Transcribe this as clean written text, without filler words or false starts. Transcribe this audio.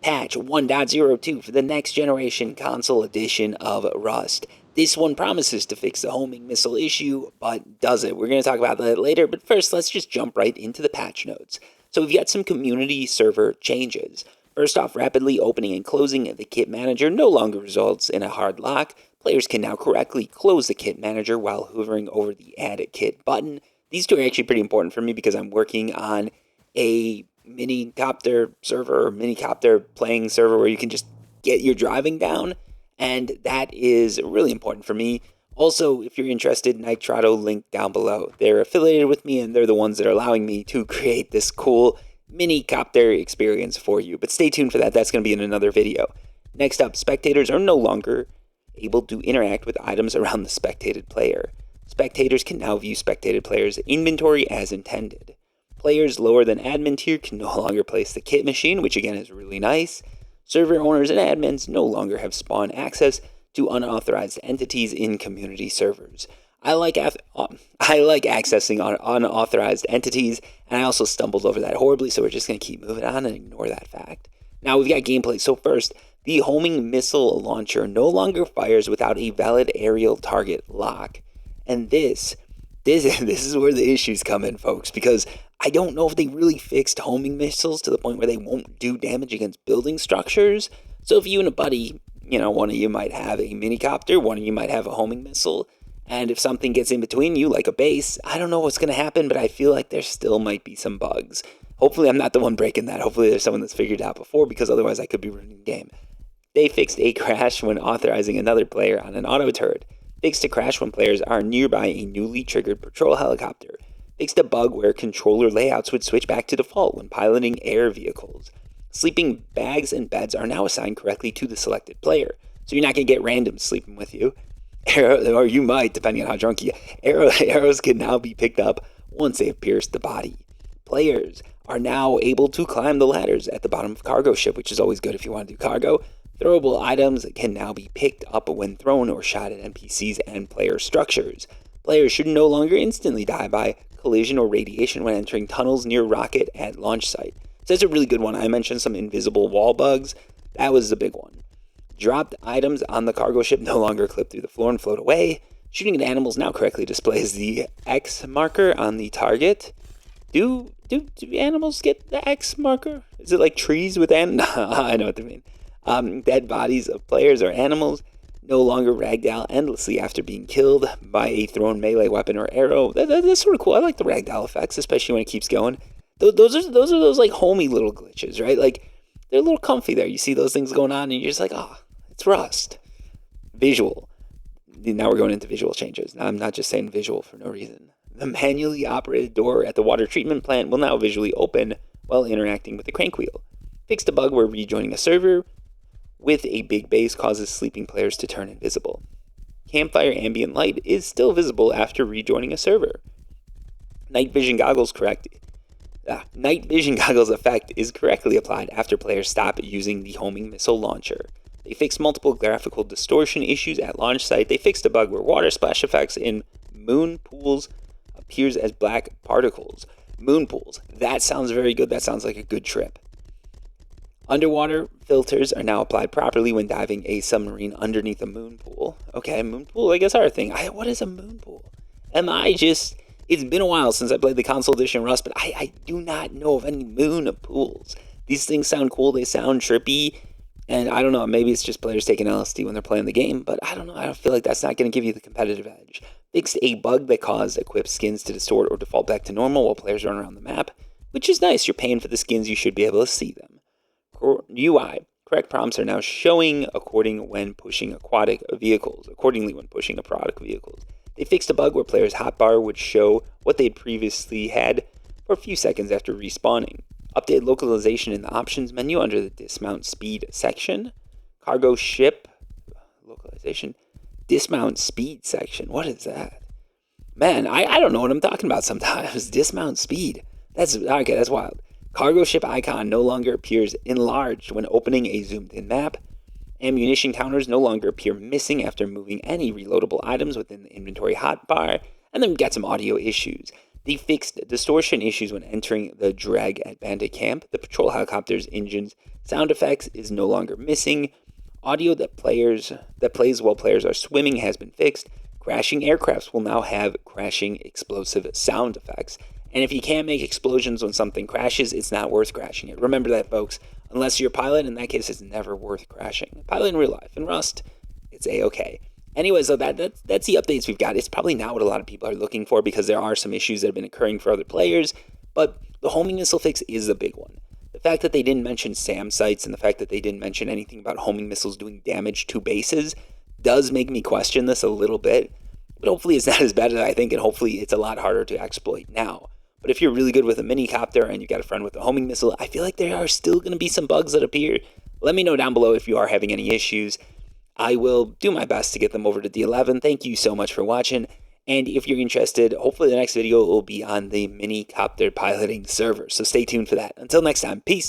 patch 1.02 for the next generation console edition of Rust. This one promises to fix the homing missile issue, but does it? We're going to talk about that later, but first let's just jump right into the patch notes. So we've got some community server changes. First off, rapidly opening and closing the kit manager no longer results in a hard lock. Players can now correctly close the kit manager while hovering over the add kit button. These two are actually pretty important for me because I'm working on a mini-copter server or mini-copter playing server where you can just get your driving down, and that is really important for me. Also, if you're interested, Nitrado link down below. They're affiliated with me, and they're the ones that are allowing me to create this cool mini-copter experience for you. But stay tuned for that. That's going to be in another video. Next up, spectators are no longer able to interact with items around the spectated player. Spectators can now view spectated players' inventory as intended. Players lower than admin tier can no longer place the kit machine, which again is really nice. Server owners and admins no longer have spawn access to unauthorized entities in community servers. I like accessing unauthorized entities, and I also stumbled over that horribly, so we're just going to keep moving on and ignore that fact. Now we've got gameplay. So first, the homing missile launcher no longer fires without a valid aerial target lock. And this is where the issues come in, folks, because I don't know if they really fixed homing missiles to the point where they won't do damage against building structures. So if you and a buddy, one of you might have a minicopter, one of you might have a homing missile, and if something gets in between you, like a base, I don't know what's going to happen, but I feel like there still might be some bugs. Hopefully I'm not the one breaking that. Hopefully there's someone that's figured it out before, because otherwise I could be ruining the game. They fixed a crash when authorizing another player on an auto turret. Fixed a crash when players are nearby a newly triggered patrol helicopter. Fixed a bug where controller layouts would switch back to default when piloting air vehicles. Sleeping bags and beds are now assigned correctly to the selected player, so you're not going to get randoms sleeping with you. Or you might, depending on how drunk you are. Arrows can now be picked up once they have pierced the body. Players are now able to climb the ladders at the bottom of cargo ship, which is always good if you want to do cargo. Throwable items can now be picked up when thrown or shot at NPCs and player structures. Players should no longer instantly die by collision or radiation when entering tunnels near rocket at launch site. So that's a really good one. I mentioned some invisible wall bugs. That was the big one. Dropped items on the cargo ship no longer clip through the floor and float away. Shooting at animals now correctly displays the X marker on the target. Do animals get the X marker? Is it like trees with animals? I know what they mean. Dead bodies of players or animals no longer ragdoll endlessly after being killed by a thrown melee weapon or arrow. That's sort of cool. I like the ragdoll effects, especially when it keeps going. Those are those like homey little glitches, right? Like they're a little comfy there. You see those things going on, and you're just like, it's Rust. Visual. Now we're going into visual changes. Now I'm not just saying visual for no reason. The manually operated door at the water treatment plant will now visually open while interacting with the crank wheel. Fixed a bug where rejoining a server with a big base causes sleeping players to turn invisible. Campfire ambient light is still visible after rejoining a server. Night vision goggles effect is correctly applied after players stop using the homing missile launcher. They fixed multiple graphical distortion issues at launch site. They fixed a bug where water splash effects in moon pools appears as black particles. Moon pools. That sounds very good. That sounds like a good trip. Underwater filters are now applied properly when diving a submarine underneath a moon pool. Okay, moon pool, I guess our thing. What is a moon pool? It's been a while since I played the console edition Rust, but I do not know of any moon pools. These things sound cool, they sound trippy, and I don't know, maybe it's just players taking LSD when they're playing the game, but I don't know, I don't feel like that's not going to give you the competitive edge. Fixed a bug that caused equipped skins to distort or default back to normal while players run around the map, which is nice. You're paying for the skins, you should be able to see them. UI. Correct prompts are now showing accordingly when pushing aquatic vehicles. They fixed a bug where players' hotbar would show what they'd previously had for a few seconds after respawning. Updated localization in the options menu under the dismount speed section. Cargo ship localization. Dismount speed section. What is that? Man, I don't know what I'm talking about sometimes. Dismount speed. That's wild. Cargo ship icon no longer appears enlarged when opening a zoomed-in map. Ammunition counters no longer appear missing after moving any reloadable items within the inventory hotbar. And then we got some audio issues. They fixed distortion issues when entering the drag at bandit camp. The patrol helicopter's engine's sound effects is no longer missing. Audio that plays while players are swimming has been fixed. Crashing aircrafts will now have crashing explosive sound effects. And if you can't make explosions when something crashes, it's not worth crashing it. Remember that, folks. Unless you're a pilot, in that case, it's never worth crashing. Pilot in real life. In Rust, it's A-okay. Anyway, so that's the updates we've got. It's probably not what a lot of people are looking for because there are some issues that have been occurring for other players, but the homing missile fix is the big one. The fact that they didn't mention SAM sites and the fact that they didn't mention anything about homing missiles doing damage to bases does make me question this a little bit, but hopefully it's not as bad as I think, and hopefully it's a lot harder to exploit now. But if you're really good with a mini copter and you've got a friend with a homing missile, I feel like there are still going to be some bugs that appear. Let me know down below if you are having any issues. I will do my best to get them over to D11. Thank you so much for watching. And if you're interested, hopefully the next video will be on the mini copter piloting server. So stay tuned for that. Until next time, peace.